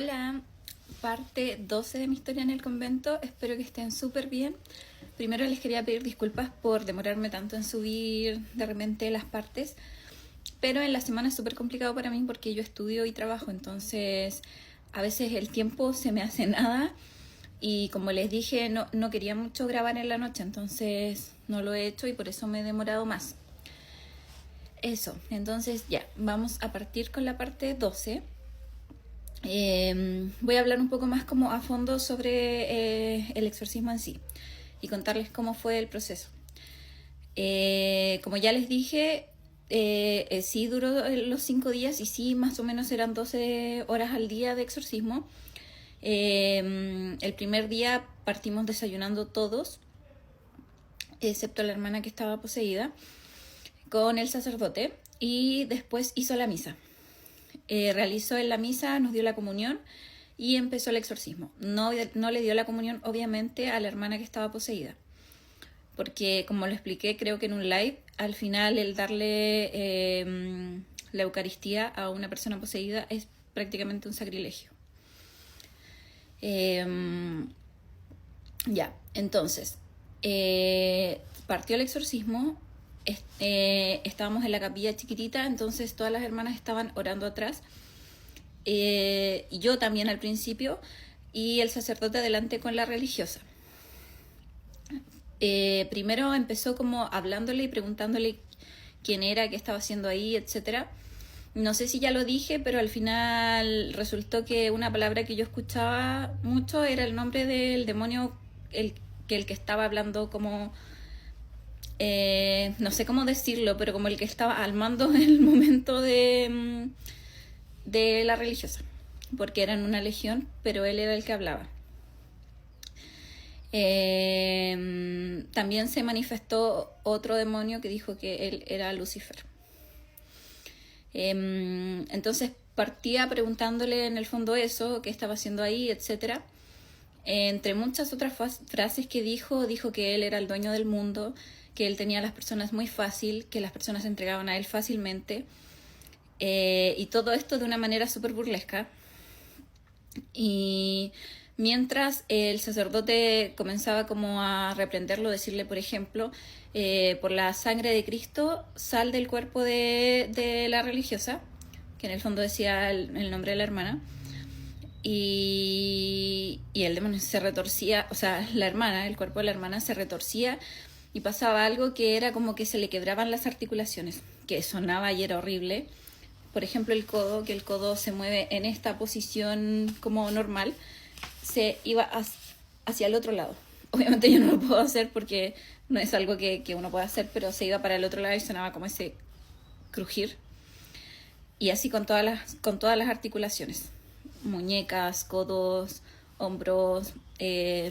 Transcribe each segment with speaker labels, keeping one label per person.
Speaker 1: Hola, parte 12 de mi historia en el convento. Espero que estén súper bien. Primero les quería pedir disculpas por demorarme tanto en subir de repente las partes, pero en la semana es súper complicado para mí porque yo estudio y trabajo, entonces a veces el tiempo se me hace nada y como les dije no quería mucho grabar en la noche, entonces no lo he hecho y por eso me he demorado más. Eso, entonces ya, vamos a partir con la parte 12. Voy a hablar un poco más como a fondo sobre el exorcismo en sí y contarles cómo fue el proceso. Como ya les dije, sí duró los 5 días y sí más o menos eran 12 horas al día de exorcismo. El primer día partimos desayunando todos, excepto la hermana que estaba poseída, con el sacerdote, y después hizo la misa. Realizó en la misa, nos dio la comunión y empezó el exorcismo. No le dio la comunión, obviamente, a la hermana que estaba poseída, porque como lo expliqué creo que en un live, al final el darle la Eucaristía a una persona poseída es prácticamente un sacrilegio. Ya, entonces partió el exorcismo. Estábamos en la capilla chiquitita, entonces todas las hermanas estaban orando atrás, y yo también al principio, y el sacerdote adelante con la religiosa. Primero empezó como hablándole y preguntándole quién era, qué estaba haciendo ahí, etcétera. No sé si ya lo dije, pero al final resultó que una palabra que yo escuchaba mucho era el nombre del demonio, el que estaba hablando como... no sé cómo decirlo, pero como el que estaba al mando en el momento de la religiosa, porque eran una legión, pero él era el que hablaba. También se manifestó otro demonio que dijo que él era Lucifer. Entonces partía preguntándole en el fondo eso, qué estaba haciendo ahí, etcétera. Entre muchas otras frases que dijo que él era el dueño del mundo, que él tenía a las personas muy fácil, que las personas se entregaban a él fácilmente, y todo esto de una manera súper burlesca. Y mientras el sacerdote comenzaba como a reprenderlo, decirle, por ejemplo, por la sangre de Cristo, sal del cuerpo de la religiosa, que en el fondo decía el nombre de la hermana. Y el demonio se retorcía, o sea, el cuerpo de la hermana se retorcía y pasaba algo que era como que se le quebraban las articulaciones, que sonaba y era horrible. Por ejemplo, el codo, que el codo se mueve en esta posición como normal, se iba hacia el otro lado. Obviamente yo no lo puedo hacer porque no es algo que uno pueda hacer, pero se iba para el otro lado y sonaba como ese crujir. Y así con todas las articulaciones. Muñecas, codos, hombros,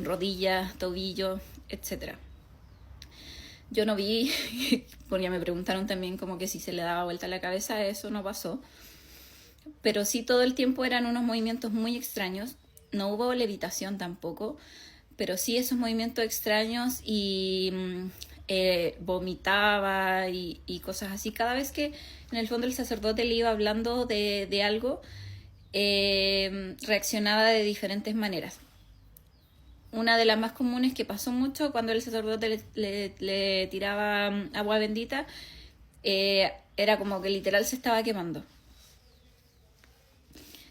Speaker 1: rodillas, tobillo, etc. Yo no vi, porque me preguntaron también como que si se le daba vuelta a la cabeza, eso no pasó. Pero sí todo el tiempo eran unos movimientos muy extraños. No hubo levitación tampoco, pero sí esos movimientos extraños y vomitaba y cosas así. Cada vez que en el fondo el sacerdote le iba hablando de algo, reaccionaba de diferentes maneras. Una de las más comunes que pasó mucho cuando el sacerdote le tiraba agua bendita, era como que literal se estaba quemando.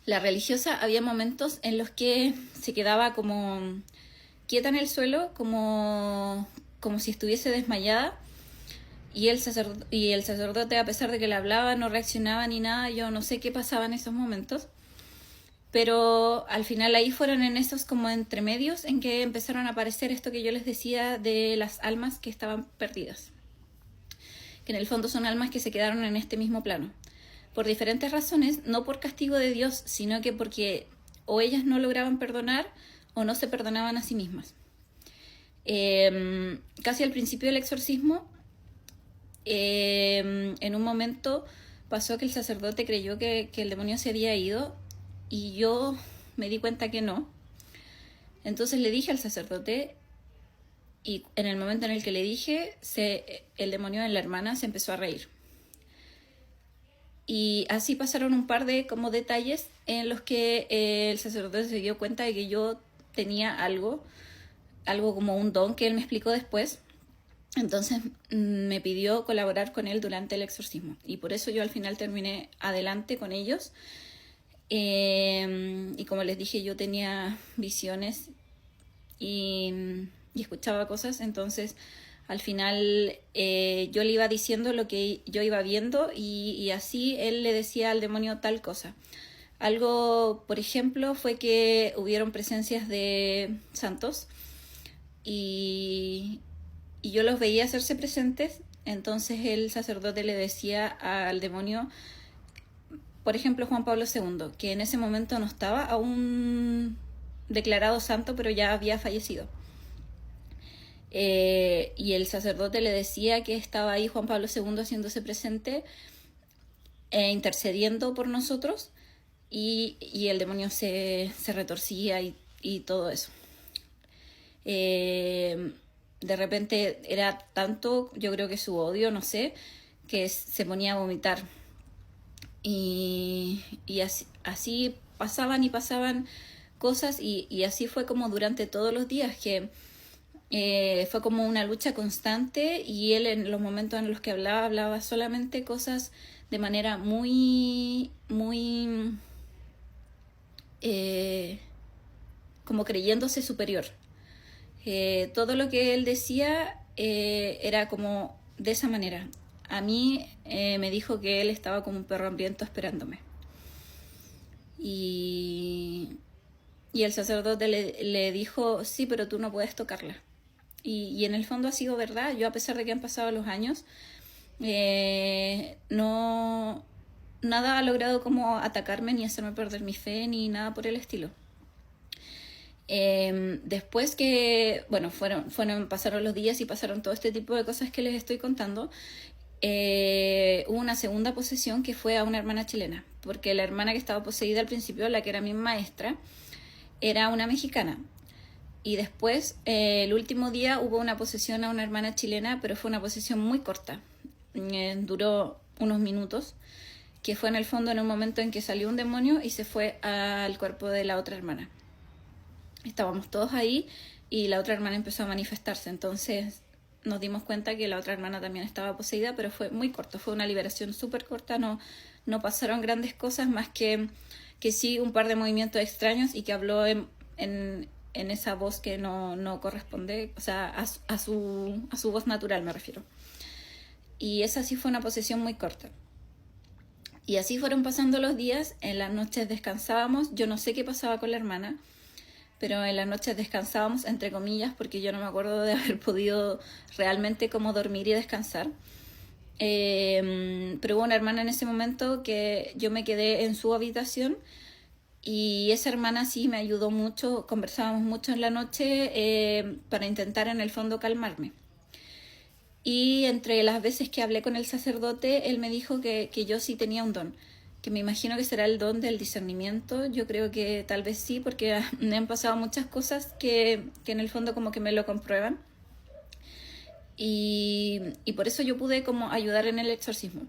Speaker 1: La religiosa había momentos en los que se quedaba como quieta en el suelo, como si estuviese desmayada, y el sacerdote, a pesar de que le hablaba, no reaccionaba ni nada. Yo no sé qué pasaba en esos momentos, pero al final ahí fueron en esos como entremedios en que empezaron a aparecer esto que yo les decía de las almas que estaban perdidas, que en el fondo son almas que se quedaron en este mismo plano por diferentes razones, no por castigo de Dios, sino que porque o ellas no lograban perdonar o no se perdonaban a sí mismas. Casi al principio del exorcismo, en un momento pasó que el sacerdote creyó que el demonio se había ido, y yo me di cuenta que no. Entonces le dije al sacerdote, y en el momento en el que le dije, el demonio en la hermana se empezó a reír. Y así pasaron un par de como detalles en los que el sacerdote se dio cuenta de que yo tenía algo como un don que él me explicó después. Entonces me pidió colaborar con él durante el exorcismo y por eso yo al final terminé adelante con ellos. Y como les dije, yo tenía visiones y escuchaba cosas, entonces al final yo le iba diciendo lo que yo iba viendo y así él le decía al demonio tal cosa. Algo, por ejemplo, fue que hubieron presencias de santos y yo los veía hacerse presentes, entonces el sacerdote le decía al demonio, por ejemplo, Juan Pablo II, que en ese momento no estaba aún declarado santo, pero ya había fallecido. Y el sacerdote le decía que estaba ahí Juan Pablo II haciéndose presente, intercediendo por nosotros, y el demonio se retorcía y todo eso. De repente era tanto, yo creo que su odio, no sé, que se ponía a vomitar. Y así pasaban y pasaban cosas y así fue como durante todos los días, que fue como una lucha constante y él en los momentos en los que hablaba solamente cosas de manera muy como creyéndose superior. Todo lo que él decía era como de esa manera. A mí me dijo que él estaba como un perro hambriento esperándome. Y el sacerdote le dijo, sí, pero tú no puedes tocarla. Y en el fondo ha sido verdad. Yo, a pesar de que han pasado los años, nada ha logrado como atacarme ni hacerme perder mi fe ni nada por el estilo. Después que, bueno, pasaron los días y pasaron todo este tipo de cosas que les estoy contando, hubo una segunda posesión que fue a una hermana chilena, porque la hermana que estaba poseída al principio, la que era mi maestra, era una mexicana. Y después, el último día, hubo una posesión a una hermana chilena, pero fue una posesión muy corta. Duró unos minutos, que fue en el fondo en un momento en que salió un demonio y se fue al cuerpo de la otra hermana. Estábamos todos ahí y la otra hermana empezó a manifestarse, entonces nos dimos cuenta que la otra hermana también estaba poseída, pero fue muy corto, fue una liberación súper corta, no pasaron grandes cosas más que sí un par de movimientos extraños y que habló en esa voz que no corresponde, o sea, a su voz natural me refiero. Y esa sí fue una posesión muy corta. Y así fueron pasando los días, en las noches descansábamos, yo no sé qué pasaba con la hermana, pero en las noches descansábamos, entre comillas, porque yo no me acuerdo de haber podido realmente como dormir y descansar. Pero hubo una hermana en ese momento que yo me quedé en su habitación y esa hermana sí me ayudó mucho, conversábamos mucho en la noche para intentar en el fondo calmarme. Y entre las veces que hablé con el sacerdote, él me dijo que yo sí tenía un don, que me imagino que será el don del discernimiento. Yo creo que tal vez sí, porque me han pasado muchas cosas que en el fondo como que me lo comprueban. Y por eso yo pude como ayudar en el exorcismo.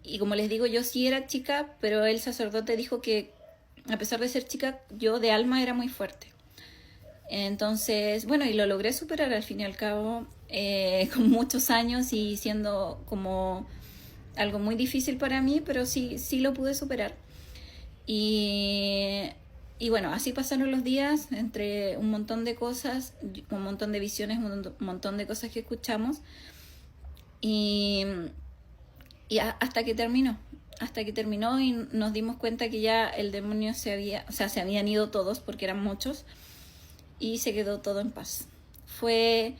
Speaker 1: Y como les digo, yo sí era chica, pero el sacerdote dijo que a pesar de ser chica, yo de alma era muy fuerte. Entonces, bueno, y lo logré superar al fin y al cabo, con muchos años y siendo como algo muy difícil para mí, pero sí lo pude superar. Y bueno, así pasaron los días entre un montón de cosas, un montón de visiones, un montón de cosas que escuchamos. Y hasta que terminó y nos dimos cuenta que ya el demonio se habían ido todos porque eran muchos y se quedó todo en paz. Fue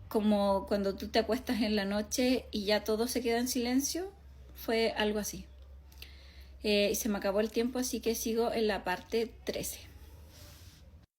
Speaker 1: como cuando tú te acuestas en la noche y ya todo se queda en silencio, fue algo así. Y se me acabó el tiempo, así que sigo en la parte 13.